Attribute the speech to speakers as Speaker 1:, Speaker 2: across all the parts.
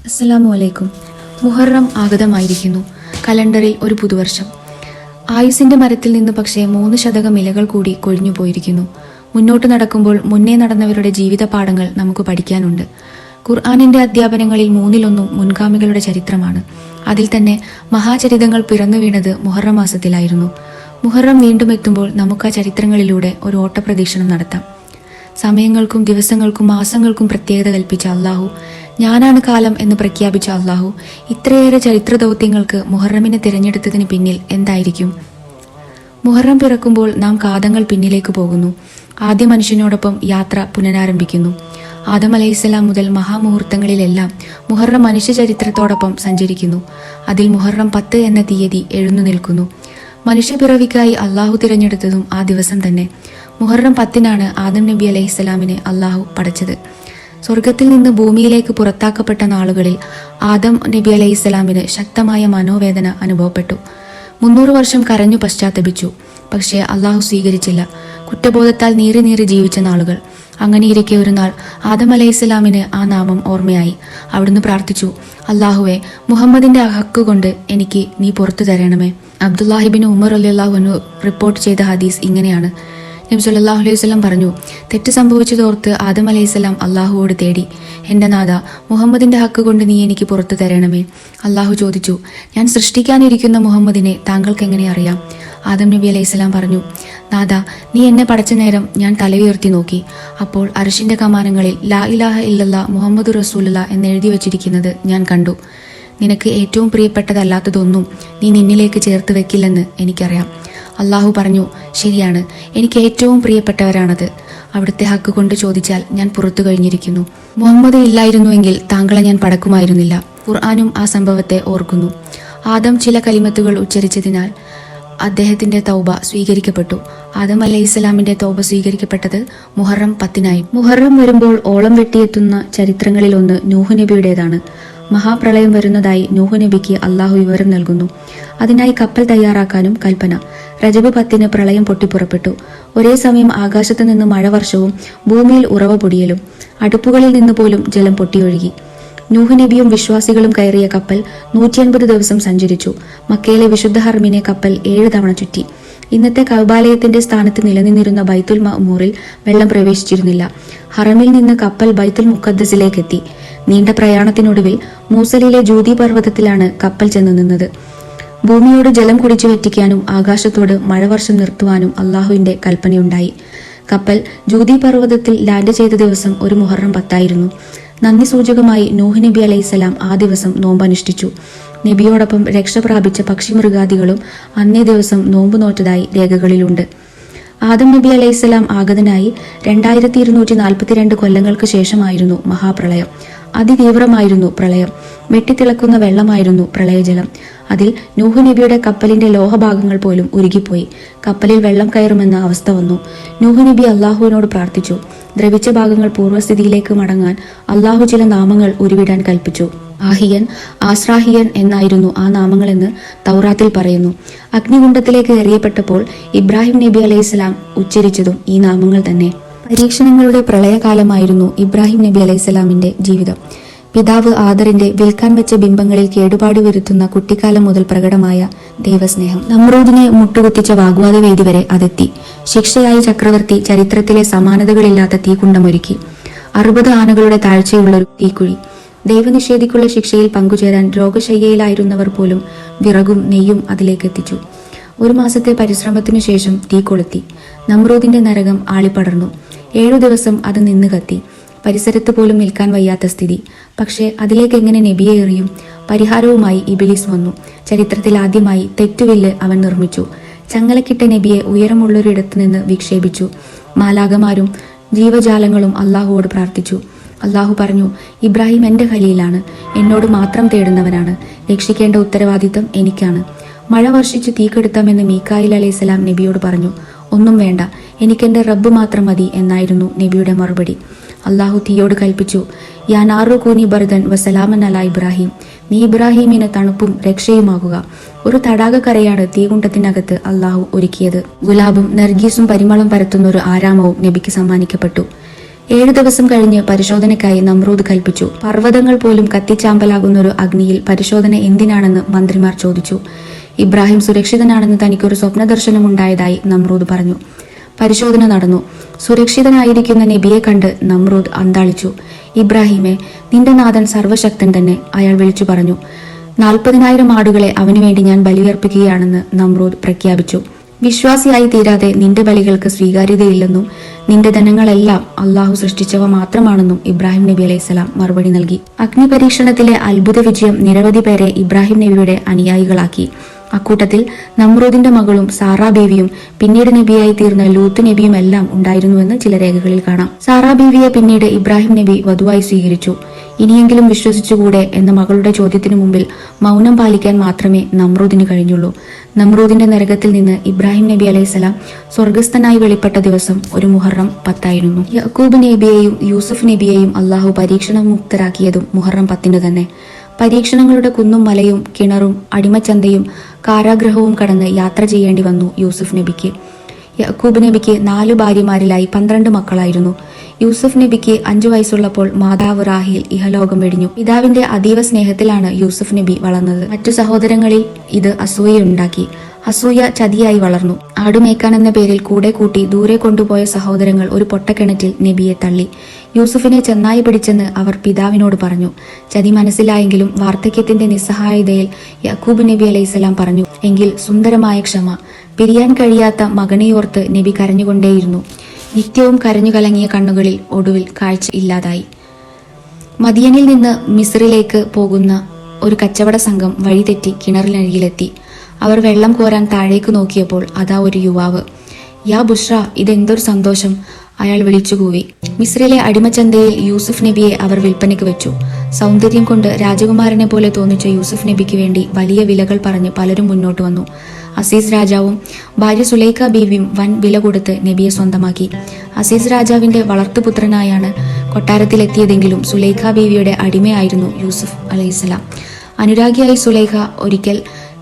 Speaker 1: അസ്സലാമു അലൈക്കും. മുഹറം ആഗതമായിരിക്കുന്നു. കലണ്ടറിൽ ഒരു പുതുവർഷം. ആയുസിന്റെ മരത്തിൽ നിന്ന് പക്ഷേ 3 ശതകം ഇലകൾ കൂടി കൊഴിഞ്ഞു പോയിരിക്കുന്നു. മുന്നോട്ട് നടക്കുമ്പോൾ മുന്നേ നടന്നവരുടെ ജീവിത പാഠങ്ങൾ നമുക്ക് പഠിക്കാനുണ്ട്. ഖുർആനിന്റെ അധ്യാപനങ്ങളിൽ 3-1 മുൻഗാമികളുടെ ചരിത്രമാണ്. അതിൽ തന്നെ മഹാചരിതങ്ങൾ പിറന്നു വീണത് മുഹറം മാസത്തിലായിരുന്നു. മുഹറം വീണ്ടും എത്തുമ്പോൾ നമുക്ക് ആ ചരിത്രങ്ങളിലൂടെ ഒരു ഓട്ടപ്രദക്ഷിണം നടത്താം. സമയങ്ങൾക്കും ദിവസങ്ങൾക്കും മാസങ്ങൾക്കും പ്രത്യേകത കൽപ്പിച്ച അള്ളാഹു, ഞാനാണ് കാലം എന്ന് പ്രഖ്യാപിച്ച അള്ളാഹു, ഇത്രയേറെ ചരിത്ര ദൗത്യങ്ങൾക്ക് മുഹറമിനെ തിരഞ്ഞെടുത്തതിന് പിന്നിൽ എന്തായിരിക്കും? മുഹറം പിറക്കുമ്പോൾ നാം കാതങ്ങൾ പിന്നിലേക്ക് പോകുന്നു. ആദ്യ മനുഷ്യനോടൊപ്പം യാത്ര പുനരാരംഭിക്കുന്നു. ആദം അലൈഹിസ്സലാം മുതൽ മഹാമുഹൂർത്തങ്ങളിലെല്ലാം മുഹറം മനുഷ്യ ചരിത്രത്തോടൊപ്പം സഞ്ചരിക്കുന്നു. അതിൽ മുഹറം 10 എന്ന തീയതി എഴുന്നു നിൽക്കുന്നു. മനുഷ്യപിറവിക്കായി അള്ളാഹു തിരഞ്ഞെടുത്തതും ആ ദിവസം തന്നെ. മുഹറം 10-നാണ് ആദം നബി അലൈഹിസ്സലാമിനെ അള്ളാഹു പടച്ചത്. സ്വർഗത്തിൽ നിന്ന് ഭൂമിയിലേക്ക് പുറത്താക്കപ്പെട്ട നാളുകളിൽ ആദം നബി അലൈഹിസ്സലാമിന് ശക്തമായ മനോവേദന അനുഭവപ്പെട്ടു. 300 വർഷം കരഞ്ഞു പശ്ചാത്തപിച്ചു. പക്ഷേ അള്ളാഹു സ്വീകരിച്ചില്ല. കുറ്റബോധത്താൽ നീറി നീറി ജീവിച്ച നാളുകൾ. അങ്ങനെയിരിക്കെ ഒരു നാൾ ആദം അലൈഹിസ്സലാമിന് ആ നാമം ഓർമ്മയായി. അവിടുന്ന് പ്രാർത്ഥിച്ചു, അള്ളാഹുവെ, മുഹമ്മദിന്റെ ഹക്ക് കൊണ്ട് എനിക്ക് നീ പുറത്തു തരണമേ. അബ്ദുല്ലാഹിബിൻ ഉമർ റളിയല്ലാഹു അൻഹു റിപ്പോർട്ട് ചെയ്ത ഹദീസ് ഇങ്ങനെയാണ്. നബി സല്ലല്ലാഹു അലൈഹി വസല്ലം പറഞ്ഞു, തെറ്റ് സംഭവിച്ചതോർത്ത് ആദം അലൈഹിസ്സലാം അള്ളാഹുവോട് തേടി, എൻ്റെ നാഥ, മുഹമ്മദിന്റെ ഹക്ക് കൊണ്ട് നീ എനിക്ക് പുറത്തു തരണമേ. അള്ളാഹു ചോദിച്ചു, ഞാൻ സൃഷ്ടിക്കാനിരിക്കുന്ന മുഹമ്മദിനെ താങ്കൾക്ക് എങ്ങനെ അറിയാം? ആദം നബി അലൈഹിസ്സലാം പറഞ്ഞു, നാഥ, നീ എന്നെ പടച്ച നേരം ഞാൻ തലയുയർത്തി നോക്കി. അപ്പോൾ അർശിന്റെ കമാനങ്ങളിൽ ലാ ഇലാഹ ഇല്ലല്ലാഹ് മുഹമ്മദ് റസൂലുള്ളാഹ് എന്ന് എഴുതി വച്ചിരിക്കുന്നത് ഞാൻ കണ്ടു. നിനക്ക് ഏറ്റവും പ്രിയപ്പെട്ടതല്ലാത്തതൊന്നും നീ നിന്നിലേക്ക് ചേർത്ത് വെക്കില്ലെന്ന് എനിക്കറിയാം. അള്ളാഹു പറഞ്ഞു, ശരിയാണ്, എനിക്ക് ഏറ്റവും പ്രിയപ്പെട്ടവരാണത്. അവിടുത്തെ ഹക്ക് കൊണ്ട് ചോദിച്ചാൽ ഞാൻ പുറത്തു കഴിഞ്ഞിരിക്കുന്നു. മുഹമ്മദ് ഇല്ലായിരുന്നുവെങ്കിൽ താങ്കളെ ഞാൻ പടക്കുമായിരുന്നില്ല. ഖുർആനും ആ സംഭവത്തെ ഓർക്കുന്നു. ആദം ചില കലിമത്തുകൾ ഉച്ചരിച്ചതിനാൽ അദ്ദേഹത്തിന്റെ തൗബ സ്വീകരിക്കപ്പെട്ടു. ആദം അലൈഹിസ്സലാമിന്റെ തൗബ സ്വീകരിക്കപ്പെട്ടത് മുഹറം 10-നായി. മുഹറം വരുമ്പോൾ ഓളം വെട്ടിയെത്തുന്ന ചരിത്രങ്ങളിലൊന്ന് നൂഹ് നബിയുടേതാണ്. മഹാപ്രളയം വരുന്നതായി നൂഹ് നബിക്ക് അള്ളാഹു വിവരം നൽകുന്നു. അതിനായി കപ്പൽ തയ്യാറാക്കാനും കൽപ്പന. റജബ് 10-ന് പ്രളയം പൊട്ടിപ്പുറപ്പെട്ടു. ഒരേ സമയം ആകാശത്ത് നിന്ന് മഴവർഷവും ഭൂമിയിൽ ഉറവ പൊടിയലും. അടുപ്പുകളിൽ നിന്ന് പോലും ജലം പൊട്ടിയൊഴുകി. നൂഹ് നബിയും വിശ്വാസികളും കയറിയ കപ്പൽ 150 ദിവസം സഞ്ചരിച്ചു. മക്കയിലെ വിശുദ്ധ ഹറമിനെ കപ്പൽ 7 തവണ ചുറ്റി. ഇന്നത്തെ കഅബാലയത്തിന്റെ സ്ഥാനത്ത് നിലനിന്നിരുന്ന ബൈത്തുൽ മഅ്മൂറിൽ വെള്ളം പ്രവേശിച്ചിരുന്നില്ല. ഹറമിൽ നിന്ന് കപ്പൽ ബൈത്തുൽ മുഖദ്ദസിലേക്ക് എത്തി. നീണ്ട പ്രയാണത്തിനൊടുവിൽ മൂസലിലെ ജൂതി പർവ്വതത്തിലാണ് കപ്പൽ ചെന്ന് നിന്നത്. ഭൂമിയോട് ജലം കുടിച്ചു വെറ്റിക്കാനും ആകാശത്തോട് മഴവർഷം നിർത്തുവാനും അള്ളാഹുവിന്റെ കൽപ്പനയുണ്ടായി. കപ്പൽ ജൂതി പർവ്വതത്തിൽ ലാൻഡ് ചെയ്ത ദിവസം ഒരു മുഹറം 10 നന്ദി സൂചകമായി നൂഹ് നബി അലൈഹിസ്സലാം ആ ദിവസം നോമ്പനുഷ്ഠിച്ചു. നബിയോടൊപ്പം രക്ഷ പ്രാപിച്ച പക്ഷിമൃഗാദികളും അന്നേ ദിവസം നോമ്പ് നോറ്റതായി രേഖകളിലുണ്ട്. ആദം നബി അലൈഹിസ്സലാം ആഗതനായി 2242 കൊല്ലങ്ങൾക്ക് ശേഷമായിരുന്നു മഹാപ്രളയം. അതിതീവ്രമായിരുന്നു പ്രളയം. വെട്ടിത്തിളക്കുന്ന വെള്ളമായിരുന്നു പ്രളയജലം. അതിൽ നൂഹ് നബിയുടെ കപ്പലിന്റെ ലോഹഭാഗങ്ങൾ പോലും ഉരുകിപ്പോയി. കപ്പലിൽ വെള്ളം കയറുമെന്ന അവസ്ഥ വന്നു. നൂഹ് നബി അള്ളാഹുവിനോട് പ്രാർത്ഥിച്ചു. ദ്രവിച്ച ഭാഗങ്ങൾ പൂർവ്വസ്ഥിതിയിലേക്ക് മടങ്ങാൻ അള്ളാഹു ചില നാമങ്ങൾ ഉരുവിടാൻ കൽപ്പിച്ചു. ആഹിയൻ, ആസ്രാഹിയൻ എന്നായിരുന്നു ആ നാമങ്ങളെന്ന് തൗറാത്തിൽ പറയുന്നു. അഗ്നികുണ്ഡത്തിലേക്ക് എറിയപ്പെട്ടപ്പോൾ ഇബ്രാഹിം നബി അലൈഹിസ്സലാം ഉച്ചരിച്ചതും ഈ നാമങ്ങൾ തന്നെ. പരീക്ഷണങ്ങളുടെ പ്രളയകാലമായിരുന്നു ഇബ്രാഹിം നബി അലൈഹിസ്സലാമിന്റെ ജീവിതം. പിതാവ് ആദറിന്റെ വിൽക്കാൻ വെച്ച ബിംബങ്ങളിൽ കേടുപാട് വരുത്തുന്ന കുട്ടിക്കാലം മുതൽ പ്രകടമായ ദൈവസ്നേഹം. നമ്രൂദിനെ മുട്ടുകുത്തിച്ച വാഗ്വാദവേദി വരെ അതെത്തി. ശിക്ഷയായി ചക്രവർത്തി ചരിത്രത്തിലെ സമാനതകളില്ലാത്ത തീകുണ്ടമൊരുക്കി. 60 ആനകളുടെ താഴ്ചയുള്ളൊരു തീക്കുഴി. ദൈവനിഷേധിക്കുള്ള ശിക്ഷയിൽ പങ്കുചേരാൻ രോഗശയ്യയിലായിരുന്നവർ പോലും വിറകും നെയ്യും അതിലേക്ക് എത്തിച്ചു. 1 മാസത്തെ പരിശ്രമത്തിനു ശേഷം തീ കൊളുത്തി. നമ്രൂദിന്റെ നരകം ആളിപ്പടർന്നു. 7 ദിവസം അത് നിന്ന് കത്തി. പരിസരത്ത് പോലും നിൽക്കാൻ വയ്യാത്ത സ്ഥിതി. പക്ഷേ അതിലേക്ക് എങ്ങനെ നബിയെ എറിയും? പരിഹാരവുമായി ഇബിലിസ് വന്നു. ചരിത്രത്തിൽ ആദ്യമായി തെറ്റുവില്ല് അവൻ നിർമ്മിച്ചു. ചങ്ങലക്കിട്ട നബിയെ ഉയരമുള്ളൊരിടത്തു നിന്ന് വിക്ഷേപിച്ചു. മാലാകമാരും ജീവജാലങ്ങളും അള്ളാഹുവോട് പ്രാർത്ഥിച്ചു. അള്ളാഹു പറഞ്ഞു, ഇബ്രാഹിം എൻ്റെ ഖലീലാണ്, എന്നോട് മാത്രം തേടുന്നവനാണ്. രക്ഷിക്കേണ്ട ഉത്തരവാദിത്തം എനിക്കാണ്. മഴ വർഷിച്ചു തീകെടുത്താമെന്ന് മീകായിൽ അലൈഹിസ്സലാം നബിയോട് പറഞ്ഞു. ഒന്നും വേണ്ട, എനിക്കെന്റെ റബ്ബ് മാത്രം മതി എന്നായിരുന്നു നബിയുടെ മറുപടി. അള്ളാഹു തീയോട് കൽപ്പിച്ചു, യാ നാറു കൂനി ബർദൻ വസലാമൻ അലാ ഇബ്രാഹിം, നീ ഇബ്രാഹീമിന് തണുപ്പും രക്ഷയുമാകുക. ഒരു തടാകക്കരയാണ് തീകുണ്ടത്തിനകത്ത് അള്ളാഹു ഒരുക്കിയത്. ഗുലാബും നർഗീസും പരിമളം പരത്തുന്ന ഒരു ആരാമവും നബിക്ക് സമ്മാനിക്കപ്പെട്ടു. 7 ദിവസം കഴിഞ്ഞ് പരിശോധനയ്ക്കായി നമ്രൂദ് കൽപ്പിച്ചു. പർവ്വതങ്ങൾ പോലും കത്തിച്ചാമ്പലാകുന്ന ഒരു അഗ്നിയിൽ പരിശോധന എന്തിനാണെന്ന് മന്ത്രിമാർ ചോദിച്ചു. ഇബ്രാഹിം സുരക്ഷിതനാണെന്ന് തനിക്കൊരു സ്വപ്നദർശനമുണ്ടായതായി നമ്രൂദ് പറഞ്ഞു. പരിശോധന നടന്നു. സുരക്ഷിതനായിരിക്കുന്ന നബിയെ കണ്ട് നമ്രൂദ് അന്താളിച്ചു. ഇബ്രാഹിമെ, നിന്റെ നാഥൻ സർവശക്തൻ തന്നെ, അയാൾ വിളിച്ചു പറഞ്ഞു. 40,000 ആടുകളെ അവനു വേണ്ടി ഞാൻ ബലിയർപ്പിക്കുകയാണെന്ന് നമ്രൂദ് പ്രഖ്യാപിച്ചു. വിശ്വാസിയായി തീരാതെ നിന്റെ ബലികൾക്ക് സ്വീകാര്യതയില്ലെന്നും നിന്റെ ധനങ്ങളെല്ലാം അള്ളാഹു സൃഷ്ടിച്ചവ മാത്രമാണെന്നും ഇബ്രാഹിം നബി അലൈഹിസ്സലാം മറുപടി നൽകി. അഗ്നി പരീക്ഷണത്തിലെ അത്ഭുത വിജയം നിരവധി പേരെ ഇബ്രാഹിം നബിയുടെ അനുയായികളാക്കി. അക്കൂട്ടത്തിൽ നമ്രൂദിന്റെ മകളും സാറാ ബീവിയും പിന്നീട് നബിയായി തീർന്ന ലൂത്ത് നബിയും എല്ലാം ഉണ്ടായിരുന്നുവെന്ന് ചില രേഖകളിൽ കാണാം. സാറാ ബീവിയെ പിന്നീട് ഇബ്രാഹിം നബി വധുവായി സ്വീകരിച്ചു. ഇനിയെങ്കിലും വിശ്വസിച്ചുകൂടെ എന്ന മകളുടെ ചോദ്യത്തിനു മുമ്പിൽ മൗനം പാലിക്കാൻ മാത്രമേ നമ്രൂദിന് കഴിഞ്ഞുള്ളൂ. നമ്രൂദിന്റെ നരകത്തിൽ നിന്ന് ഇബ്രാഹിം നബി അലൈഹിസ്സലാം സ്വർഗസ്ഥനായി വെളിപ്പെട്ട ദിവസം ഒരു മുഹറം 10 ആയിരുന്നു. യഅ്കൂബ് നബിയെയും യൂസുഫ് നബിയെയും അള്ളാഹു പരീക്ഷണമുക്തരാക്കിയതും മുഹറം 10 തന്നെ. പരീക്ഷണങ്ങളുടെ കുന്നും മലയും കിണറും അടിമച്ചന്തയും കാരാഗ്രഹവും കടന്ന് യാത്ര ചെയ്യേണ്ടി വന്നു യൂസുഫ് നബിക്ക്. യഅ്കൂബ് നബിക്ക് 4 ഭാര്യമാരിലായി 12 മക്കളായിരുന്നു. യൂസുഫ് നബിക്ക് 5 വയസ്സുള്ളപ്പോൾ മാതാവ് റാഹീൽ ഇഹലോകം വെടിഞ്ഞു. പിതാവിന്റെ അതീവ സ്നേഹത്തിലാണ് യൂസുഫ് നബി വളർന്നത്. മറ്റു സഹോദരങ്ങളിൽ ഇത് അസൂയയുണ്ടാക്കി. അസൂയ ചതിയായി വളർന്നു. ആടുമേക്കാൻ എന്ന പേരിൽ കൂടെ കൂട്ടി ദൂരെ കൊണ്ടുപോയ സഹോദരങ്ങൾ ഒരു പൊട്ടക്കിണറ്റിൽ നബിയെ തള്ളി. യൂസുഫിനെ ചെന്നായി പിടിച്ചെന്ന് അവർ പിതാവിനോട് പറഞ്ഞു. ചതി മനസ്സിലായെങ്കിലും വാർദ്ധക്യത്തിന്റെ നിസ്സഹായതയിൽ യഅ്കൂബ് നബി അലൈഹിസ്സലാം പറഞ്ഞു, എങ്കിൽ സുന്ദരമായ ക്ഷമ. പിരിയാൻ കഴിയാത്ത മകനെയോർത്ത് നബി കരഞ്ഞുകൊണ്ടേയിരുന്നു. നിത്യവും കരഞ്ഞു കലങ്ങിയ കണ്ണുകളിൽ ഒടുവിൽ കാഴ്ച ഇല്ലാതായി. മദിയനിൽ നിന്ന് മിസ്രിലേക്ക് പോകുന്ന ഒരു കച്ചവട സംഘം വഴിതെറ്റി കിണറിനരികിലെത്തി. അവർ വെള്ളം കോരാൻ താഴേക്ക് നോക്കിയപ്പോൾ അതാ ഒരു യുവാവ്. യാ ബുഷ്ര, ഇതെന്തൊരു സന്തോഷം, അയാൾ വിളിച്ചുകൂവി. മിസ്രിലെ അടിമച്ചന്തയിൽ യൂസുഫ് നബിയെ അവർ വിൽപ്പനയ്ക്ക് വെച്ചു. സൗന്ദര്യം കൊണ്ട് രാജകുമാരനെ പോലെ തോന്നിച്ച യൂസുഫ് നബിക്ക് വേണ്ടി വലിയ വിലകൾ പറഞ്ഞ് പലരും മുന്നോട്ട് വന്നു. അസീസ് രാജാവും ഭാര്യ സുലൈഖ ബീവിയും വൻ വില കൊടുത്ത് നബിയെ സ്വന്തമാക്കി. അസീസ് രാജാവിന്റെ വളർത്തുപുത്രനായാണ് കൊട്ടാരത്തിലെത്തിയതെങ്കിലും സുലൈഖ ബീവിയുടെ അടിമയായിരുന്നു യൂസുഫ് അലൈഹിസ്സലാം. അനുരാഗിയായി സുലൈഖ ഒരിക്കൽ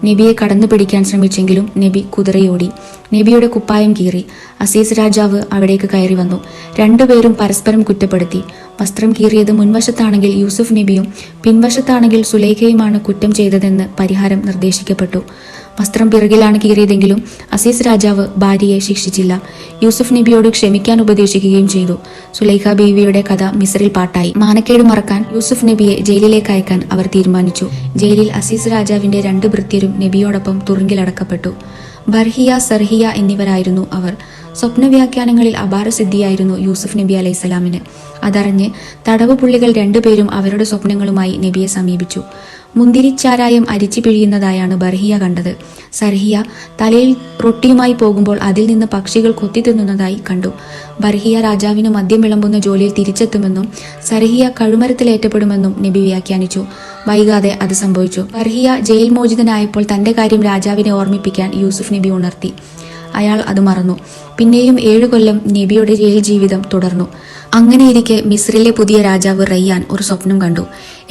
Speaker 1: നബിയെ കടന്നു പിടിക്കാൻ ശ്രമിച്ചെങ്കിലും നബി കുതിരയോടി. നബിയുടെ കുപ്പായം കീറി. അസീസ് രാജാവ് അവിടേക്ക് കയറി വന്നു. രണ്ടുപേരും പരസ്പരം കുറ്റപ്പെടുത്തി. വസ്ത്രം കീറിയത് മുൻവശത്താണെങ്കിൽ യൂസുഫ് നബിയും പിൻവശത്താണെങ്കിൽ സുലൈഖയുമാണ് കുറ്റം ചെയ്തതെന്ന് പരിഹാരം നിർദ്ദേശിക്കപ്പെട്ടു. വസ്ത്രം പിറകിലാണ് കീറിയതെങ്കിലും അസീസ് രാജാവ് ഭാര്യയെ ശിക്ഷിച്ചില്ല. യൂസുഫ് നബിയോട് ക്ഷമിക്കാൻ ഉപദേശിക്കുകയും ചെയ്തു. സുലൈഖ ബീവിയുടെ കഥ മിസ്രിൽ പാട്ടായി. മാനക്കേട് മറക്കാൻ യൂസുഫ് നബിയെ ജയിലിലേക്ക് അയക്കാൻ അവർ തീരുമാനിച്ചു. ജയിലിൽ അസീസ് രാജാവിന്റെ 2 ഭൃത്യരും നബിയോടൊപ്പം തുറുങ്കിലടക്കപ്പെട്ടു. ബർഹിയ, സർഹിയ എന്നിവരായിരുന്നു അവർ. സ്വപ്നവ്യാഖ്യാനങ്ങളിൽ അപാരസിദ്ധിയായിരുന്നു യൂസുഫ് നബി അലൈഹിസ്സലാമിന്. അതറിഞ്ഞ് തടവ് പുള്ളികൾ 2 പേരും അവരുടെ സ്വപ്നങ്ങളുമായി നബിയെ സമീപിച്ചു. മുന്തിരിച്ചാരായം അരിച്ചു പിഴിയുന്നതായാണ് ബർഹിയ കണ്ടത്. സർഹിയ തലയിൽ റൊട്ടിയുമായി പോകുമ്പോൾ അതിൽ നിന്ന് പക്ഷികൾ കൊത്തി തിന്നുന്നതായി കണ്ടു. ബർഹിയ രാജാവിന് മദ്യം വിളമ്പുന്ന ജോലിയിൽ തിരിച്ചെത്തുമെന്നും സർഹിയ കഴുമരത്തിലേറ്റപ്പെടുമെന്നും നബി വ്യാഖ്യാനിച്ചു. വൈകാതെ അത് സംഭവിച്ചു. ബർഹിയ ജയിൽ മോചിതനായപ്പോൾ തന്റെ കാര്യം രാജാവിനെ ഓർമ്മിപ്പിക്കാൻ യൂസുഫ് നബി ഉണർത്തി. അയാൾ അത് മറന്നു. പിന്നെയും 7 കൊല്ലം നബിയുടെ ജയിൽ ജീവിതം തുടർന്നു. അങ്ങനെയിരിക്കെ മിസ്രിലെ പുതിയ രാജാവ് റയ്യാൻ ഒരു സ്വപ്നം കണ്ടു.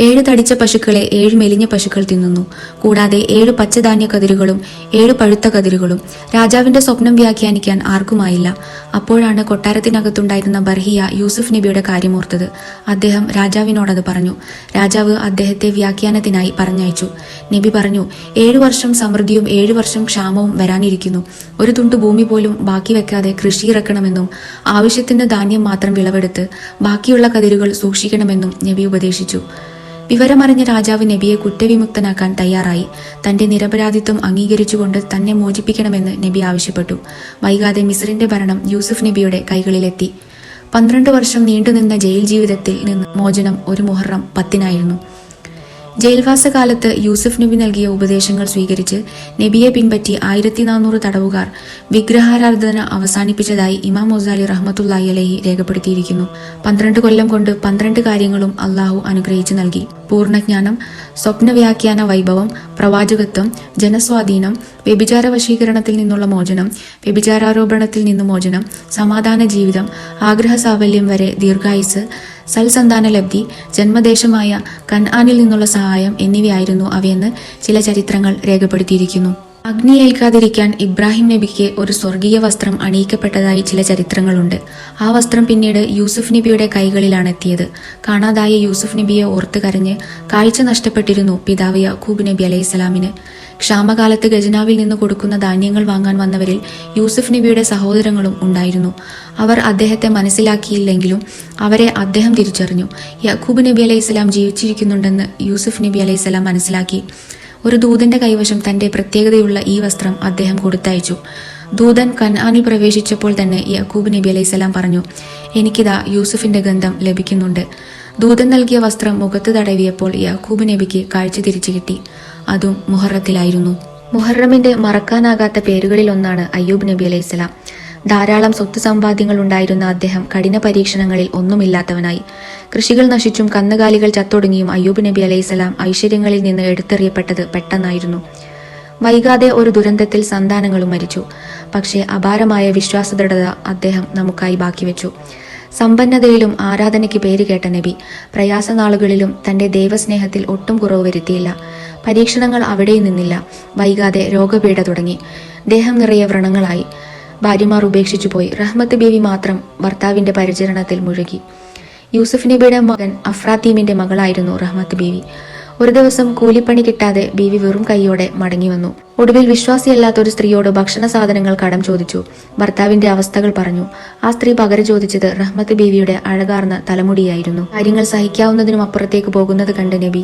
Speaker 1: 7 തടിച്ച പശുക്കളെ 7 മെലിഞ്ഞ പശുക്കൾ തിന്നുന്നു. കൂടാതെ 7 പച്ചധാന്യ കതിരുകളും 7 പഴുത്ത കതിരുകളും. രാജാവിന്റെ സ്വപ്നം വ്യാഖ്യാനിക്കാൻ ആർക്കുമായില്ല. അപ്പോഴാണ് കൊട്ടാരത്തിനകത്തുണ്ടായിരുന്ന ബർഹിയ യൂസുഫ് നബിയുടെ കാര്യമോർത്തത്. അദ്ദേഹം രാജാവിനോടത് പറഞ്ഞു. രാജാവ് അദ്ദേഹത്തെ വ്യാഖ്യാനത്തിനായി പറഞ്ഞയച്ചു. നബി പറഞ്ഞു, 7 വർഷം സമൃദ്ധിയും 7 വർഷം ക്ഷാമവും വരാനിരിക്കുന്നു. ഒരു തുണ്ട് ഭൂമി പോലും ബാക്കി വെക്കാതെ കൃഷി ഇറക്കണമെന്നും ആവശ്യത്തിന് ധാന്യം മാത്രം വിളവെടുത്ത് ബാക്കിയുള്ള കതിരുകൾ സൂക്ഷിക്കണമെന്നും നബി ഉപദേശിച്ചു. വിവരമറിഞ്ഞ രാജാവ് നബിയെ കുറ്റവിമുക്തനാക്കാൻ തയ്യാറായി. തന്റെ നിരപരാധിത്വം അംഗീകരിച്ചുകൊണ്ട് തന്നെ മോചിപ്പിക്കണമെന്ന് നബി ആവശ്യപ്പെട്ടു. വൈകാതെ മിസ്രിന്റെ ഭരണം യൂസുഫ് നബിയുടെ കൈകളിലെത്തി. 12 വർഷം നീണ്ടുനിന്ന ജയിൽ ജീവിതത്തിൽ നിന്ന് മോചനം ഒരു മുഹറം 10-നായിരുന്നു. ജയിൽവാസകാലത്ത് യൂസുഫ് നബി നൽകിയ ഉപദേശങ്ങൾ സ്വീകരിച്ച് നബിയെ പിൻപറ്റി 1400 തടവുകാർ വിഗ്രഹാരാധന അവസാനിപ്പിച്ചതായി ഇമാം മൊസാലി റഹ്മത്തുള്ളാഹി അലൈഹി രേഖപ്പെടുത്തിയിരിക്കുന്നു. 12 കൊല്ലം കൊണ്ട് 12 കാര്യങ്ങളും അള്ളാഹു അനുഗ്രഹിച്ചു നൽകി. പൂർണ്ണജ്ഞാനം, സ്വപ്നവ്യാഖ്യാന വൈഭവം, പ്രവാചകത്വം, ജനസ്വാധീനം, വ്യഭിചാര വശീകരണത്തിൽ നിന്നുള്ള മോചനം, വ്യഭിചാരാരോപണത്തിൽ നിന്ന് മോചനം, സമാധാന ജീവിതം, ആഗ്രഹ സാഫല്യം വരെ ദീർഘായുസ്, സൽസന്താന ലബ്ധി, ജന്മദേശമായ കൻആനിൽ നിന്നുള്ള സഹായം എന്നിവയായിരുന്നു അവയെന്ന് ചില ചരിത്രങ്ങൾ രേഖപ്പെടുത്തിയിരിക്കുന്നു. അഗ്നി ഏൽക്കാതിരിക്കാൻ ഇബ്രാഹിം നബിക്ക് ഒരു സ്വർഗീയ വസ്ത്രം അണിയിക്കപ്പെട്ടതായി ചില ചരിത്രങ്ങളുണ്ട്. ആ വസ്ത്രം പിന്നീട് യൂസുഫ് നബിയുടെ കൈകളിലാണ് എത്തിയത്. കാണാതായ യൂസുഫ് നബിയെ ഓർത്ത് കരഞ്ഞ് കാഴ്ച നഷ്ടപ്പെട്ടിരുന്നു പിതാവ് യാക്കൂബ് നബി അലൈഹിസ്സലാമിന്. ക്ഷാമകാലത്ത് ഖജനാവിൽ നിന്ന് കൊടുക്കുന്ന ധാന്യങ്ങൾ വാങ്ങാൻ വന്നവരിൽ യൂസുഫ് നബിയുടെ സഹോദരങ്ങളും ഉണ്ടായിരുന്നു. അവർ അദ്ദേഹത്തെ മനസ്സിലാക്കിയില്ലെങ്കിലും അവരെ അദ്ദേഹം തിരിച്ചറിഞ്ഞു. യാക്കൂബ് നബി അലൈഹിസ്സലാം ജീവിച്ചിരിക്കുന്നുണ്ടെന്ന് യൂസുഫ് നബി അലൈഹിസ്സലാം മനസ്സിലാക്കി. ഒരു ദൂതന്റെ കൈവശം തന്റെ പ്രത്യേകതയുള്ള ഈ വസ്ത്രം അദ്ദേഹം കൊടുത്തയച്ചു. ദൂതൻ കൻആനിൽ പ്രവേശിച്ചപ്പോൾ തന്നെ യാക്കൂബ് നബി അലൈഹിസ്സലാം പറഞ്ഞു, എനിക്കിതാ യൂസുഫിന്റെ ഗന്ധം ലഭിക്കുന്നുണ്ട്. ദൂതൻ നൽകിയ വസ്ത്രം മുഖത്ത് തടവിയപ്പോൾ യാക്കൂബ് നബിക്ക് കാഴ്ച തിരിച്ചു കിട്ടി. അതും മുഹറത്തിലായിരുന്നു. മുഹറമിന്റെ മറക്കാനാകാത്ത പേരുകളിൽ ഒന്നാണ് അയ്യൂബ് നബി അലൈഹിസ്സലാം. ധാരാളം സ്വത്ത് സമ്പാദ്യങ്ങൾ ഉണ്ടായിരുന്ന അദ്ദേഹം കഠിന പരീക്ഷണങ്ങളിൽ ഒന്നുമില്ലാത്തവനായി. കൃഷികൾ നശിച്ചും കന്നുകാലികൾ ചത്തൊടുങ്ങിയും അയ്യൂബ് നബി അലൈഹിസ്സലാം ഐശ്വര്യങ്ങളിൽ നിന്ന് എടുത്തെറിയപ്പെട്ടത് പെട്ടെന്നായിരുന്നു. വൈകാതെ ഒരു ദുരന്തത്തിൽ സന്താനങ്ങളും മരിച്ചു. പക്ഷേ അപാരമായ വിശ്വാസദൃഢത അദ്ദേഹം നമുക്കായി ബാക്കിവെച്ചു. സമ്പന്നതയിലും ആരാധനയ്ക്ക് പേരുകേട്ട നബി പ്രയാസനാളുകളിലും തന്റെ ദൈവസ്നേഹത്തിൽ ഒട്ടും കുറവ് വരുത്തിയില്ല. പരീക്ഷണങ്ങൾ അവിടെയും നിന്നില്ല. വൈകാതെ രോഗപീഠ തുടങ്ങി. ദേഹം നിറയെ വ്രണങ്ങളായി. ഭാര്യമാർ ഉപേക്ഷിച്ചു പോയി. റഹ്മത്ത് ബീവി മാത്രം ഭർത്താവിന്റെ പരിചരണത്തിൽ മുഴുകി. യൂസുഫ് നബിയുടെ മകൻ അഫ്രാത്തീമിന്റെ മകളായിരുന്നു റഹ്മത്ത് ബീവി. ഒരു ദിവസം കൂലിപ്പണി കിട്ടാതെ ബീവി വെറും കൈയോടെ മടങ്ങി വന്നു. ഒടുവിൽ വിശ്വാസിയല്ലാത്ത ഒരു സ്ത്രീയോട് ഭക്ഷണ സാധനങ്ങൾ കടം ചോദിച്ചു. ഭർത്താവിന്റെ അവസ്ഥകൾ പറഞ്ഞു. ആ സ്ത്രീ പകരം ചോദിച്ചത് റഹ്മത്ത് ബീവിയുടെ അഴകാർന്ന തലമുടിയായിരുന്നു. കാര്യങ്ങൾ സഹിക്കാവുന്നതിനും അപ്പുറത്തേക്ക് പോകുന്നത് കണ്ട് നബി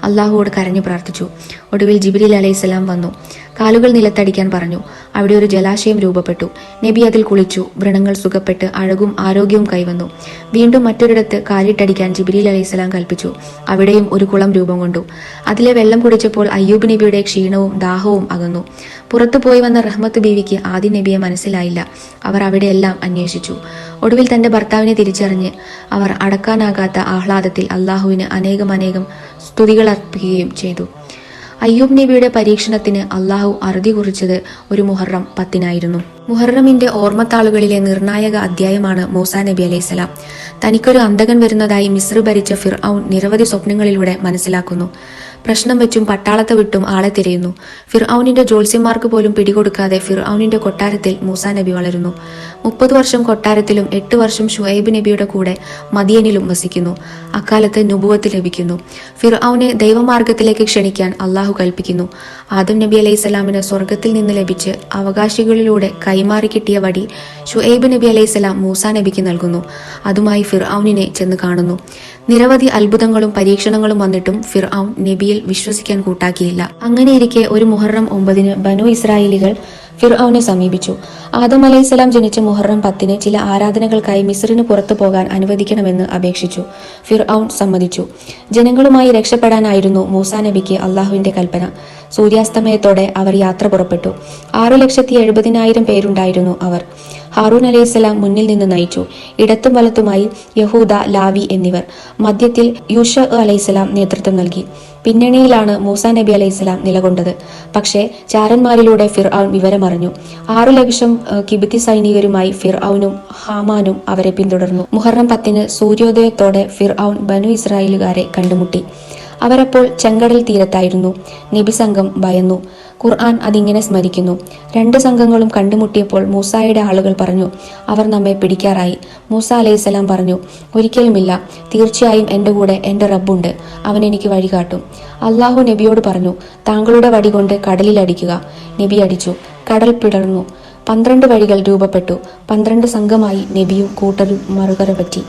Speaker 1: അള്ളാഹുവോട് കരഞ്ഞു പ്രാർത്ഥിച്ചു. ഒടുവിൽ ജിബ്രീൽ അലൈഹിസ്സലാം വന്നു. കാലുകൾ നിലത്തടിക്കാൻ പറഞ്ഞു. അവിടെ ഒരു ജലാശയം രൂപപ്പെട്ടു. നബി അതിൽ കുളിച്ചു. വ്രണങ്ങൾ സുഖപ്പെട്ട് അഴകും ആരോഗ്യവും കൈവന്നു. വീണ്ടും മറ്റൊരിടത്ത് കാലിട്ടടിക്കാൻ ജിബ്രീൽ അലൈഹിസ്സലാം കൽപ്പിച്ചു. അവിടെയും ഒരു കുളം രൂപം കൊണ്ടു. അതിലെ വെള്ളം കുടിച്ചപ്പോൾ അയ്യൂബ് നബിയുടെ ക്ഷീണവും ദാഹവും അകന്നു. പുറത്തു പോയി വന്ന റഹ്മത്ത് ബീവിക്ക് ആദ്യ നബിയെ മനസ്സിലായില്ല. അവർ അവിടെയെല്ലാം അന്വേഷിച്ചു. ഒടുവിൽ തന്റെ ഭർത്താവിനെ തിരിച്ചറിഞ്ഞ് അവർ അടക്കാനാകാത്ത ആഹ്ലാദത്തിൽ അള്ളാഹുവിന് അനേകം സ്തുതികൾ അർപ്പിക്കുകയും ചെയ്തു. അയ്യൂബ് നബിയുടെ പരീക്ഷണത്തിന് അള്ളാഹു അറുതി കുറിച്ചത് ഒരു മുഹറം 10-നായിരുന്നു. മുഹറമിന്റെ ഓർമ്മത്താളുകളിലെ നിർണായക അധ്യായമാണ് മൂസാ നബി അലൈഹിസ്സലാം. തനിക്കൊരു അന്തകൻ വരുന്നതായി മിസ്ർ ഭരിച്ച ഫിർഔൻ നിരവധി സ്വപ്നങ്ങളിലൂടെ മനസ്സിലാക്കുന്നു. പ്രശ്നം വെച്ചും പട്ടാളത്തെ വിട്ടും ആളെ തിരയുന്നു. ഫിർഔനിന്റെ ജ്യോത്സ്യന്മാർക്ക് പോലും പിടികൊടുക്കാതെ ഫിർഔനിന്റെ കൊട്ടാരത്തിൽ മൂസാ നബി വളരുന്നു. 30 വർഷം കൊട്ടാരത്തിലും 8 വർഷം ഷുഐബ് നബിയുടെ കൂടെ മദിയനിലും വസിക്കുന്നു. അക്കാലത്ത് നുബുവത്ത് ലഭിക്കുന്നു. ഫിർഔനെ ദൈവമാർഗത്തിലേക്ക് ക്ഷണിക്കാൻ അള്ളാഹു കൽപ്പിക്കുന്നു. ആദം നബി അലൈഹിസ്സലാമിന് സ്വർഗത്തിൽ നിന്ന് ലഭിച്ച് അവകാശികളിലൂടെ കൈമാറി കിട്ടിയ വടി ഷുഐബ് നബി അലൈഹിസ്സലാം മൂസാ നബിക്ക് നൽകുന്നു. അതുമായി ഫിർഔനിനെ ചെന്ന് കാണുന്നു. നിരവധി അത്ഭുതങ്ങളും പരീക്ഷണങ്ങളും വന്നിട്ടും ഫിർഔൻ നബിയിൽ വിശ്വസിക്കാൻ കൂട്ടാക്കിയില്ല. അങ്ങനെയിരിക്കെ ഒരു മുഹറം 9-ന് ബനു ഇസ്രായേലികൾ ഫിർഔനെ സമീപിച്ചു. ആദം അലൈഹിസ്സലാം ജനിച്ച മുഹറം 10-ന് ചില ആരാധനകൾക്കായി മിസ്രിന് പുറത്തു പോകാൻ അനുവദിക്കണമെന്ന് അപേക്ഷിച്ചു. ഫിർഔൻ സമ്മതിച്ചു. ജനങ്ങളുമായി രക്ഷപ്പെടാനായിരുന്നു മൂസാ നബിക്ക് അള്ളാഹുവിന്റെ കൽപ്പന. സൂര്യാസ്തമയത്തോടെ അവർ യാത്ര പുറപ്പെട്ടു. 6,70,000 പേരുണ്ടായിരുന്നു അവർ. ഹാറൂൻ അലൈഹിസ്സലാം മുന്നിൽ നിന്ന് നയിച്ചു. ഇടത്തും വലത്തുമായി യഹൂദ, ലാവി എന്നിവർ. മധ്യത്തിൽ യൂഷ അലൈഹിസ്സലാം നേതൃത്വം നൽകി. പിന്നണിയിലാണ് മൂസാ നബി അലൈഹിസ്സലാം നിലകൊണ്ടത്. പക്ഷേ ചാരന്മാരിലൂടെ ഫിർഔൻ വിവരമറിഞ്ഞു. 6 ലക്ഷം കിബിത്തി സൈനികരുമായി ഫിർഔനും ഹാമാനും അവരെ പിന്തുടർന്നു. മുഹറം 10-ന് സൂര്യോദയത്തോടെ ഫിർഔൻ ബനു ഇസ്രായേലുകാരെ കണ്ടുമുട്ടി. അവരപ്പോൾ ചെങ്കടൽ തീരത്തായിരുന്നു. നബി സംഘം ഭയന്നു. ഖുർആൻ അതിങ്ങനെ സ്മരിക്കുന്നു. 2 സംഘങ്ങളും കണ്ടുമുട്ടിയപ്പോൾ മൂസായുടെ ആളുകൾ പറഞ്ഞു, അവർ നമ്മെ പിടിക്കാറായി. മൂസ അലൈഹിസ്സലാം പറഞ്ഞു, ഒരിക്കലുമില്ല, തീർച്ചയായും എൻ്റെ കൂടെ എൻ്റെ റബ്ബുണ്ട്, അവൻ എനിക്ക് വഴികാട്ടും. അള്ളാഹു നബിയോട് പറഞ്ഞു, താങ്കളുടെ വടി കൊണ്ട് കടലിൽ അടിക്കുക. നബി അടിച്ചു. കടൽ പിളർന്നു. 12 വഴികൾ രൂപപ്പെട്ടു. 12 സംഘമായി നബിയും കൂട്ടരും മറുകര പറ്റി.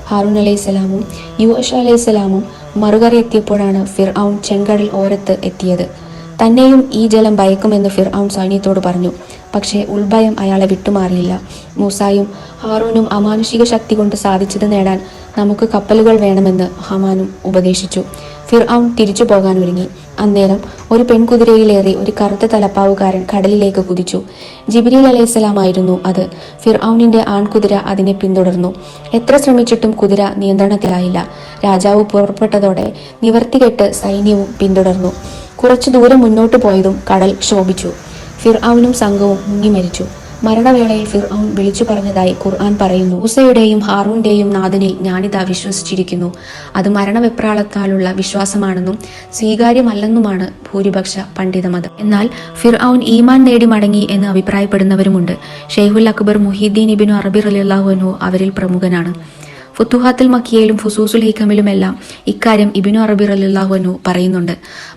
Speaker 1: ഹാറൂൻ അലൈഹിസ്സലാമും യൂഷ അലൈഹിസ്സലാമും മറുകര എത്തിയപ്പോഴാണ് ഫിർഔൻ ചെങ്കടൽ ഓരത്ത് എത്തിയത്. തന്നെയും ഈ ജലം ഭയക്കുമെന്ന് ഫിർഔൻ സൈന്യത്തോട് പറഞ്ഞു. പക്ഷേ ഉൾഭയം അയാളെ വിട്ടുമാറിയില്ല. മൂസായും ഹാറൂനും അമാനുഷിക ശക്തി കൊണ്ട് സാധിച്ചത് നേടാൻ നമുക്ക് കപ്പലുകൾ വേണമെന്ന് ഹമാനും ഉപദേശിച്ചു. ഫിർഔൻ തിരിച്ചു പോകാൻ ഒരുങ്ങി. അന്നേരം ഒരു പെൺകുതിരയിലേറി ഒരു കറുത്ത തലപ്പാവുകാരൻ കടലിലേക്ക് കുതിച്ചു. ജിബ്രീൽ അലൈഹിസ്സലാമായിരുന്നു അത്. ഫിർഔനിന്റെ ആൺകുതിര അതിനെ പിന്തുടർന്നു. എത്ര ശ്രമിച്ചിട്ടും കുതിര നിയന്ത്രണത്തിലായില്ല. രാജാവ് പുറപ്പെട്ടതോടെ നിവർത്തികെട്ട് സൈന്യവും പിന്തുടർന്നു. കുറച്ചു ദൂരം മുന്നോട്ട് പോയതും കടൽ ക്ഷോഭിച്ചു. ഫിർഔനും സംഘവും മുങ്ങി മരിച്ചു. മരണവേളയിൽ ഫിർഔൻ വിളിച്ചു പറഞ്ഞതായി ഖുർആൻ പറയുന്നു. മൂസയുടെയും ഹാറൂന്റെയും നാഥനിൽ ഞാനിതാ വിശ്വസിച്ചിരിക്കുന്നു. അത് മരണവെപ്രാളത്താലുള്ള വിശ്വാസമാണെന്നും സ്വീകാര്യമല്ലെന്നുമാണ് ഭൂരിപക്ഷ പണ്ഡിതമതം. എന്നാൽ ഫിർഔൻ ഈമാൻ നേടി മടങ്ങി എന്ന് അഭിപ്രായപ്പെടുന്നവരുമുണ്ട്. ഷെയ്ഖുൽ അക്ബർ മുഹീദ്ദീൻ ഇബ്നു അറബി റളിയല്ലാഹു അൻഹു അവരിൽ പ്രമുഖനാണ്. ഫുത്തുഹാത്തുൽ മക്കിയയിലും ഫുസൂസുൽ ഹിക്കമിലുമെല്ലാം ഇക്കാര്യം ഇബ്നു അറബി റളിയല്ലാഹു അൻഹു പറയുന്നുണ്ട്.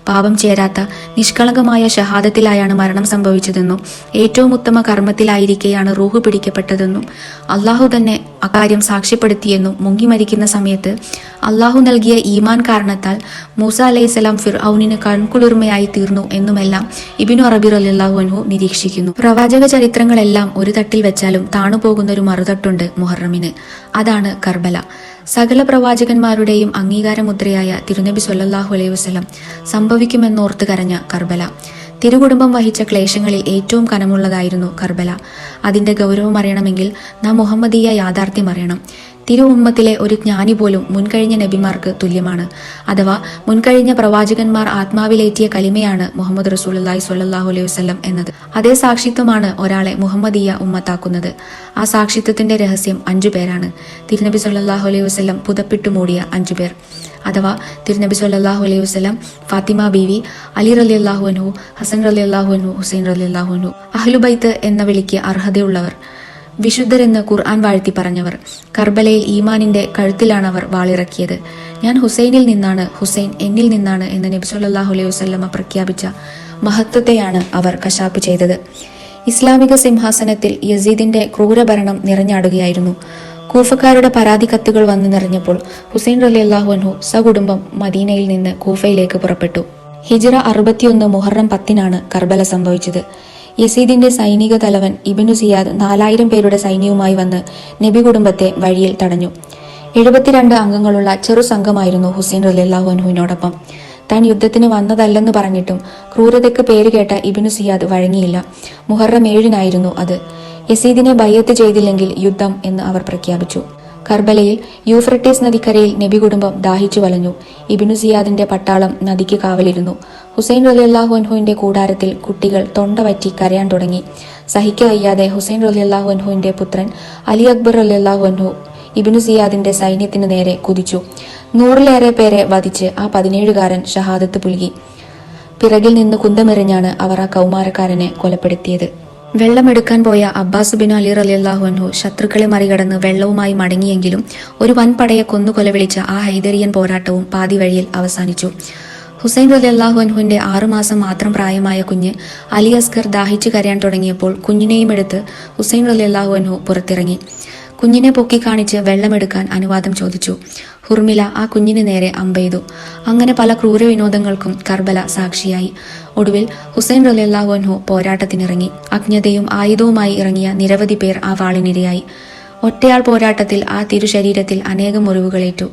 Speaker 1: പാപം ചേരാത്ത നിഷ്കളങ്കമായ ഷഹാദത്തിലായാണ് മരണം സംഭവിച്ചതെന്നും ഏറ്റവും ഉത്തമ കർമ്മത്തിലായിരിക്കെയാണ് റൂഹ് പിടിക്കപ്പെട്ടതെന്നും അള്ളാഹു തന്നെ അക്കാര്യം സാക്ഷ്യപ്പെടുത്തിയെന്നും മുങ്ങി മരിക്കുന്ന സമയത്ത് അള്ളാഹു നൽകിയ ഈമാൻ കാരണത്താൽ മൂസ അലൈഹിസ്സലാം ഫിർഔനിന് കൺകുളിർമയായി തീർന്നു എന്നുമെല്ലാം ഇബ്നു അറബി റളിയല്ലാഹു അൻഹു നിരീക്ഷിക്കുന്നു. പ്രവാചക ചരിത്രങ്ങളെല്ലാം ഒരു തട്ടിൽ വെച്ചാലും താണുപോകുന്ന ഒരു മറുതട്ടുണ്ട് മുഹറമിന്. അതാണ് കർബല. സകല പ്രവാചകന്മാരുടെയും അംഗീകാരമുദ്രയായ തിരുനബി സ്വല്ലല്ലാഹു അലൈഹി വസല്ലം സംഭവിക്കുമെന്നോർത്ത് കരഞ്ഞ കർബല. തിരുകുടുംബം വഹിച്ച ക്ലേശങ്ങളിൽ ഏറ്റവും കനമുള്ളതായിരുന്നു കർബല. അതിന്റെ ഗൗരവം അറിയണമെങ്കിൽ നാം മുഹമ്മദീയ യാഥാർത്ഥ്യം അറിയണം. തിരു ഉമ്മത്തിലെ ഒരു ജ്ഞാനി പോലും മുൻകഴിഞ്ഞ നബിമാർക്ക് തുല്യമാണ്. അഥവാ മുൻകഴിഞ്ഞ പ്രവാചകന്മാർ ആത്മാവിലേറ്റിയ കലിമയാണ് മുഹമ്മദ് റസൂലുള്ളാഹി സ്വല്ലല്ലാഹു അലൈഹി വസല്ലം എന്നത്. അതേ സാക്ഷിത്വമാണ് ഒരാളെ മുഹമ്മദീയ ഉമ്മത്താക്കുന്നത്. ആ സാക്ഷിത്വത്തിന്റെ രഹസ്യം 5 പേരാണ്. തിരുനബി സ്വല്ലല്ലാഹു അലൈഹി വസല്ലം പുതപ്പിട്ടു മൂടിയ 5 പേർ. അഥവാ തിരുനബി സ്വല്ലല്ലാഹു അലൈഹി വസല്ലം, ഫാത്തിമ ബീവി, അലി റളിയല്ലാഹു അൻഹു, ഹസൻ റളിയല്ലാഹു അൻഹു, ഹുസൈൻ റളിയല്ലാഹു അൻഹു. അഹ്ലുബൈത്ത് എന്ന വിളിക്ക് അർഹതയുള്ളവർ, വിശുദ്ധരെന്ന് ഖുർആൻ വാഴ്ത്തി പറഞ്ഞവർ. കർബലയിൽ ഈമാനിന്റെ കഴുത്തിലാണ് അവർ വാളിറക്കിയത്. ഞാൻ ഹുസൈനിൽ നിന്നാണ്, ഹുസൈൻ എന്നിൽ നിന്നാണ് എന്ന് നബി സല്ലല്ലാഹു അലൈഹി വസല്ലമ പ്രഖ്യാപിച്ച മഹത്വത്തെയാണ് അവർ കശാപ്പ് ചെയ്തത്. ഇസ്ലാമിക സിംഹാസനത്തിൽ യസീദിന്റെ ക്രൂരഭരണം നിറഞ്ഞാടുകയായിരുന്നു. കൂഫക്കാരുടെ പരാതി കത്തുകൾ വന്നു നിറഞ്ഞപ്പോൾ ഹുസൈൻ റളിയല്ലാഹു അൻഹു സകുടുംബം മദീനയിൽ നിന്ന് കൂഫയിലേക്ക് പുറപ്പെട്ടു. ഹിജ്റ 61 മുഹറം 10-നാണ് കർബല സംഭവിച്ചത്. യസീദിന്റെ സൈനിക തലവൻ ഇബ്നു സിയാദ് 4000 പേരുടെ സൈന്യവുമായി വന്ന് നബി കുടുംബത്തെ വഴിയിൽ തടഞ്ഞു. 72 അംഗങ്ങളുള്ള ചെറു സംഘമായിരുന്നു ഹുസൈൻ റളിയല്ലാഹു അൻഹുവിനോടൊപ്പം. താൻ യുദ്ധത്തിന് വന്നതല്ലെന്ന് പറഞ്ഞിട്ടും ക്രൂരതയ്ക്ക് പേരുകേട്ട ഇബ്നു സിയാദ് വഴങ്ങിയില്ല. മുഹറം 7-നായിരുന്നു അത്. യസീദിനെ ബയ്യത്ത് ചെയ്തില്ലെങ്കിൽ യുദ്ധം എന്ന് അവർ പ്രഖ്യാപിച്ചു. കർബലയിൽ യൂഫ്രട്ടീസ് നദിക്കരയിൽ നബി കുടുംബം ദാഹിച്ചു വലഞ്ഞു. ഇബ്നു സിയാദിന്റെ പട്ടാളം നദിക്ക് കാവലിരുന്നു. ഹുസൈൻ റളിയല്ലാഹു അൻഹുവിന്റെ കൂടാരത്തിൽ കുട്ടികൾ തൊണ്ട വറ്റി കരയാൻ തുടങ്ങി. സഹിക്കവയ്യാതെ ഹുസൈൻ റളിയല്ലാഹു അൻഹുവിന്റെ പുത്രൻ അലി അക്ബർ റളിയല്ലാഹു അൻഹു ഇബ്നു സിയാദിന്റെ സൈന്യത്തിന് നേരെ കുതിച്ചു. 100-ലേറെ പേരെ വധിച്ച് ആ 17-കാരൻ ഷഹാദത്ത് പുൽകി. പിറകിൽ നിന്ന് കുന്തമെറിഞ്ഞാണ് അവർ ആ കൗമാരക്കാരനെ കൊലപ്പെടുത്തിയത്. വെള്ളമെടുക്കാൻ പോയ അബ്ബാസ് ബിൻ അലി റളിയല്ലാഹു അൻഹു ശത്രുക്കളെ മറികടന്ന് വെള്ളവുമായി മടങ്ങിയെങ്കിലും ഒരു വൻപടയെ കൊന്നുകൊലവിളിച്ച ആ ഹൈദരിയൻ പോരാട്ടവും പാതി വഴിയിൽ അവസാനിച്ചു. ഹുസൈൻ റളിയല്ലാഹു അൻഹുവിന്റെ 6 മാസം മാത്രം പ്രായമായ കുഞ്ഞ് അലി അസ്കർ ദാഹിച്ചു കരയാൻ തുടങ്ങിയപ്പോൾ കുഞ്ഞിനെയും എടുത്ത് ഹുസൈൻ റളിയല്ലാഹു അൻഹു പുറത്തിറങ്ങി. കുഞ്ഞിനെ പൊക്കി കാണിച്ച് വെള്ളമെടുക്കാൻ അനുവാദം ചോദിച്ചു. ഹുർമില ആ കുഞ്ഞിന് നേരെ അമ്പെയ്തു. അങ്ങനെ പല ക്രൂര വിനോദങ്ങൾക്കും കർബല സാക്ഷിയായി. ഒടുവിൽ ഹുസൈൻ റളിയല്ലാഹു അൻഹു പോരാട്ടത്തിനിറങ്ങി. അജ്ഞതയും ആയുധവുമായി ഇറങ്ങിയ നിരവധി പേർ ആ വാളിനിരയായി. ഒറ്റയാൾ പോരാട്ടത്തിൽ ആ തിരുശരീരത്തിൽ അനേകം മുറിവുകളേറ്റു.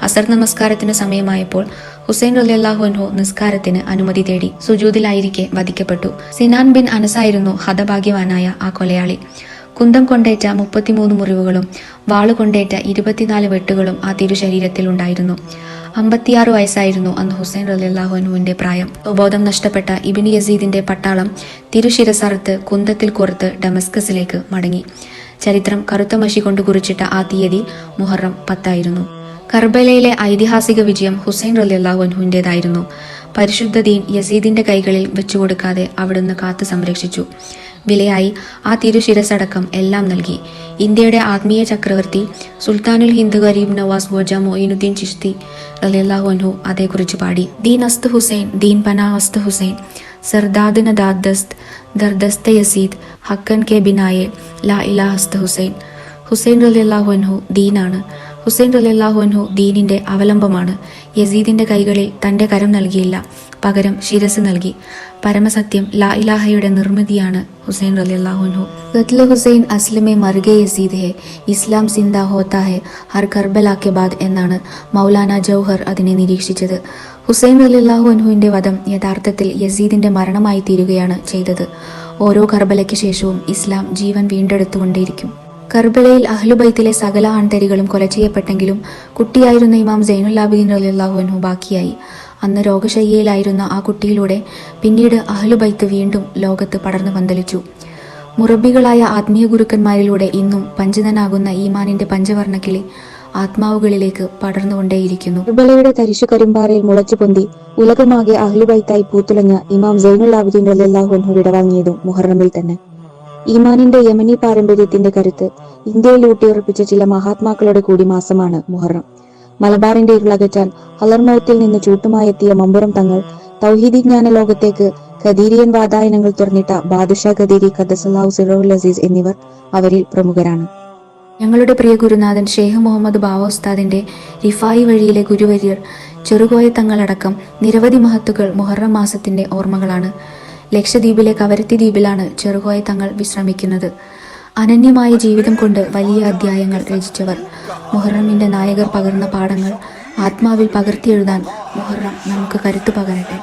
Speaker 1: അസർ നമസ്കാരത്തിന് സമയമായപ്പോൾ ഹുസൈൻ റളിയല്ലാഹു അൻഹു നിസ്കാരത്തിന് അനുമതി തേടി. സുജൂദിലായിരിക്കെ വധിക്കപ്പെട്ടു. സിനാൻ ബിൻ അനസായിരുന്നു ഹതഭാഗ്യവാനായ ആ കൊലയാളി. കുന്തം കൊണ്ടേറ്റ 33 മുറിവുകളും വാളുകൊണ്ടേറ്റ 24 വെട്ടുകളും ആ തിരുശരീരത്തിൽ ഉണ്ടായിരുന്നു. 56 വയസ്സായിരുന്നു അന്ന് ഹുസൈൻ റളിയല്ലാഹു അൻഹുവിന്റെ പ്രായം. സ്വബോധം നഷ്ടപ്പെട്ട ഇബ്നു യസീദിന്റെ പട്ടാളം തിരുശിരസറുത്ത് കുന്തത്തിൽ കോർത്ത് ഡമസ്കസിലേക്ക് മടങ്ങി. ചരിത്രം കറുത്ത മഷി കൊണ്ട് കുറിച്ചിട്ട ആ തീയതി മുഹറം 10 കർബലയിലെ ഐതിഹാസിക വിജയം ഹുസൈൻ റളിയല്ലാഹു അൻഹുവിൻ്റെതായിരുന്നു. പരിശുദ്ധ ദീൻ യസീദിന്റെ കൈകളിൽ വെച്ചുകൊടുക്കാതെ അവിടുന്ന് കാത്തു സംരക്ഷിച്ചു. വിലയായി ആ തിരുശിരസടക്കം എല്ലാം നൽകി. ഇന്ത്യയുടെ ആത്മീയ ചക്രവർത്തി സുൽത്താനുൽ ഹിന്ദ് ഗരീബ് നവാസ് ഖ്വാജ മൊയ്നുദ്ദീൻ ചിശ്തി റളിയല്ലാഹു അൻഹു അതേക്കുറിച്ച് പാടി. ദീൻ അസ്ത് ഹുസൈൻ, ദീൻ പനാ അസ്ത് ഹുസൈൻ, സർദാദ് നദാദ് ദസ്ത് ദർദസ്ത യസീദ്, ഹക്കൻ കെ ബിനായെ ലാ ഇലാഹ അസ്ത് ഹുസൈൻ. ഹുസൈൻ റളിയല്ലാഹു അൻഹു ദീനാണ്. ഹുസൈൻ റളിയല്ലാഹു അൻഹു ദീനിന്റെ അവലംബമാണ്. യസീദിന്റെ കൈകളിൽ തന്റെ കരം നൽകിയില്ല, പകരം ശിരസ് നൽകി. പരമസത്യം ലാ ഇലാഹയുടെ നിർമ്മിതിയാണ് ഹുസൈൻ റളിയല്ലാഹു അൻഹു. ഖത്ല ഹുസൈൻ അസ്ലമെ മർഗെ യസീദ് ഹെ, ഇസ്ലാം സിന്ദാ ഹോത്താ ഹെ ഹർ കർബല കെ ബാദ് എന്നാണ് മൗലാന ജൗഹർ അതിനെ നിരീക്ഷിച്ചത്. ഹുസൈൻ റളിയല്ലാഹു അൻഹുവിന്റെ വധം യഥാർത്ഥത്തിൽ യസീദിന്റെ മരണമായി തീരുകയാണ് ചെയ്തത്. ഓരോ കർബലയ്ക്ക് ശേഷവും ഇസ്ലാം ജീവൻ വീണ്ടെടുത്തുകൊണ്ടേയിരിക്കും. കർബലയിൽ അഹ്ലുബൈത്തിലെ സകല ആൺതരികളും കൊല ചെയ്യപ്പെട്ടെങ്കിലും കുട്ടിയായിരുന്ന ഇമാം സൈനുൽ ആബിദീൻ റളിയല്ലാഹു അൻഹു ബാക്കിയായി. അന്ന് രോഗശയ്യയിലായിരുന്ന ആ കുട്ടിയിലൂടെ പിന്നീട് അഹ്ലുബൈത്ത് വീണ്ടും ലോകത്ത് പടർന്നു പന്തലിച്ചു. മുറബികളായ ആത്മീയ ഗുരുക്കന്മാരിലൂടെ ഇന്നും പഞ്ചിതനാകുന്ന ഈമാനിന്റെ പഞ്ചവർണ്ണക്കിളി ആത്മാവുകളിലേക്ക് പടർന്നുകൊണ്ടേയിരിക്കുന്നു.
Speaker 2: കർബലയുടെ തരിശു കരിമ്പാറയിൽ മുളച്ചു പൊന്തി ഉലകമാകെ അഹ്ലുബൈത്തായി പൂത്തുലഞ്ഞ ഇമാം സൈനുൽ ആബിദീൻ റളിയല്ലാഹു അൻഹു വിടവാങ്ങിയതും മുഹറമിൽ തന്നെ. ഈമാനിന്റെ യമനി പാരമ്പര്യത്തിന്റെ കരുത്ത് ഇന്ത്യയിൽ ഊട്ടിയുറപ്പിച്ച ചില മഹാത്മാക്കളുടെ കൂടി മാസമാണ് മുഹറം. മലബാറിന്റെ ഇരുളകറ്റാൻ ഹലർമൗത്തിൽ നിന്ന് ചൂട്ടുമായെത്തിയ മമ്പുറം തങ്ങൾ, തൗഹീദി ജ്ഞാന ലോകത്തേക്ക് ഖദീരിയൻ വാതായനങ്ങൾ തുറന്നിട്ട ബാദുഷാ ഖദീരി ഖദ്ദസല്ലാഹു സിറഹുൽ അസീസ് എന്നിവർ അവരിൽ പ്രമുഖരാണ്.
Speaker 1: ഞങ്ങളുടെ പ്രിയ ഗുരുനാഥൻ ഷെയ്ഖ് മുഹമ്മദ് ബാവ ഉസ്താദിന്റെ റിഫായി വഴിയിലെ ഗുരുവര്യർ ചെറുകോയ തങ്ങളടക്കം നിരവധി മഹത്തുക്കൾ മുഹറം മാസത്തിന്റെ ഓർമ്മകളാണ്. ലക്ഷദ്വീപിലെ കവരത്തി ദ്വീപിലാണ് ചെറുകോയ തങ്ങൾ വിശ്രമിക്കുന്നത്. അനന്യമായ ജീവിതം കൊണ്ട് വലിയ അധ്യായങ്ങൾ രചിച്ചവർ. മുഹറമിന്റെ നായകർ പകർന്ന പാഠങ്ങൾ ആത്മാവിൽ പകർത്തിയെഴുതാൻ മുഹറം നമുക്ക് കരുത്തു പകരട്ടെ.